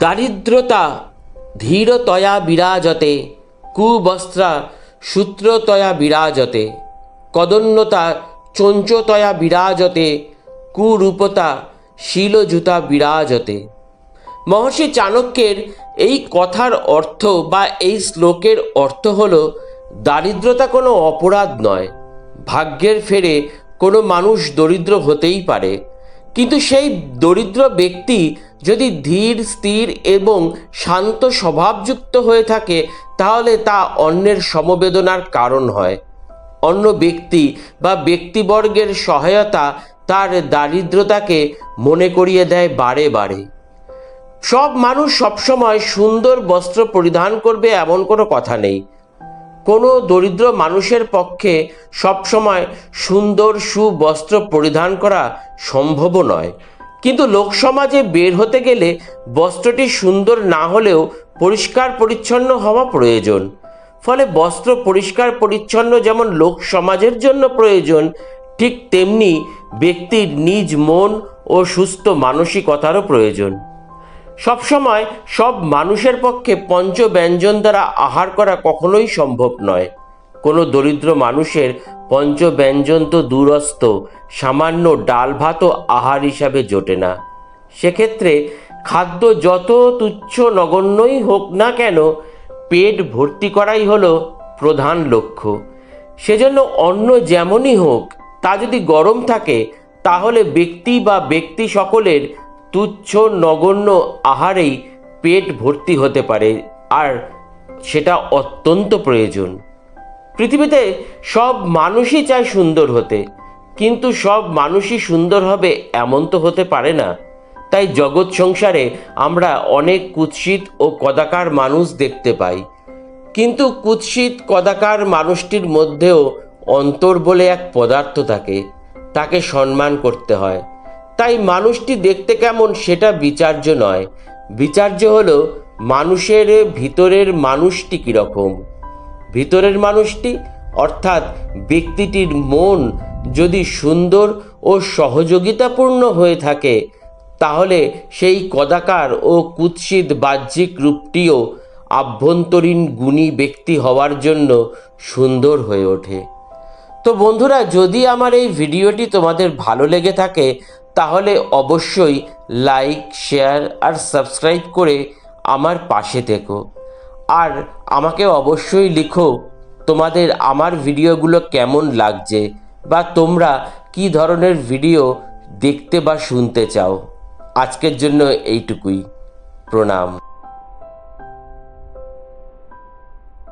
দারিদ্রতা ধীরতয়া বিরাজতে, কুবস্ত্রা সূত্রতয়া বিরাজতে, কদন্যতা চঞ্চতয়া বিরাজতে, কুরূপতা শীলযুতা বিরাজতে। মহর্ষি চাণক্যের এই কথার অর্থ বা এই শ্লোকের অর্থ হল, দারিদ্রতা কোনো অপরাধ নয়। ভাগ্যের ফেরে কোনো মানুষ দরিদ্র হতেই পারে, কিন্তু সেই দরিদ্র ব্যক্তি যদি ধীর স্থির এবং শান্ত স্বভাবযুক্ত হয়ে থাকে, তাহলে তা অন্যের সমবেদনার কারণ হয়। অন্য ব্যক্তি বা ব্যক্তিবর্গের সহায়তা তার দারিদ্রতাকে মনে করিয়ে দেয় বারে বারে। সব মানুষ সবসময় সুন্দর বস্ত্র পরিধান করবে এমন কোনো কথা নেই। কোনো দরিদ্র মানুষের পক্ষে সবসময় সুন্দর সুবস্ত্র পরিধান করা সম্ভবও নয়, কিন্তু লোকসমাজে বের হতে গেলে বস্ত্রটি সুন্দর না হলেও পরিষ্কার পরিচ্ছন্ন হওয়া প্রয়োজন। ফলে বস্ত্র পরিষ্কার পরিচ্ছন্ন যেমন লোক সমাজের জন্য প্রয়োজন, ঠিক তেমনি ব্যক্তির নিজ মন ও সুস্থ মানসিকতারও প্রয়োজন। সবসময় সব মানুষের পক্ষে পঞ্চব্যঞ্জন দ্বারা আহার করা কখনোই সম্ভব নয়। কোনো দরিদ্র মানুষের পঞ্চব্যঞ্জন তো দূরস্থ, সামান্য ডাল ভাতও আহার হিসাবে জোটে না। সেক্ষেত্রে খাদ্য যত তুচ্ছ নগণ্যই হোক না কেন, পেট ভর্তি করাই হলো প্রধান লক্ষ্য। সেজন্য অন্ন যেমনই হোক, তা যদি গরম থাকে তাহলে ব্যক্তি বা ব্যক্তি সকলের তুচ্ছ নগণ্য আহারেই পেট ভর্তি হতে পারে, আর সেটা অত্যন্ত প্রয়োজন। পৃথিবীতে সব মানুষই চায় সুন্দর হতে, কিন্তু সব মানুষই সুন্দর হবে এমন তো হতে পারে না। তাই জগৎ সংসারে আমরা অনেক কুৎসিত ও কদাকার মানুষ দেখতে পাই, কিন্তু কুৎসিত কদাকার মানুষটির মধ্যেও অন্তর বলে এক পদার্থ থাকে, তাকে সম্মান করতে হয়। তাই মানুষটি দেখতে কেমন সেটা বিচার্য নয়, বিচার্য হলো মানুষের ভিতরের মানুষটি কীরকম। ভিতরের মানুষটি অর্থাৎ ব্যক্তিটির মন যদি সুন্দর ও সহযোগিতাপূর্ণ হয়ে থাকে, তাহলে সেই কদাকার ও কুৎসিত বাহ্যিক রূপটিও আভ্যন্তরীণ গুণী ব্যক্তি হওয়ার জন্য সুন্দর হয়ে ওঠে। তো বন্ধুরা, যদি আমার এই ভিডিওটি তোমাদের ভালো লেগে থাকে, তাহলে অবশ্যই লাইক, শেয়ার আর সাবস্ক্রাইব করে আমার পাশে থেকো। আর আমাকে অবশ্যই লিখো তোমাদের আমার ভিডিওগুলো কেমন লাগছে, বা তোমরা কী ধরনের ভিডিও দেখতে বা শুনতে চাও। আজকের জন্য এইটুকুই। প্রণাম।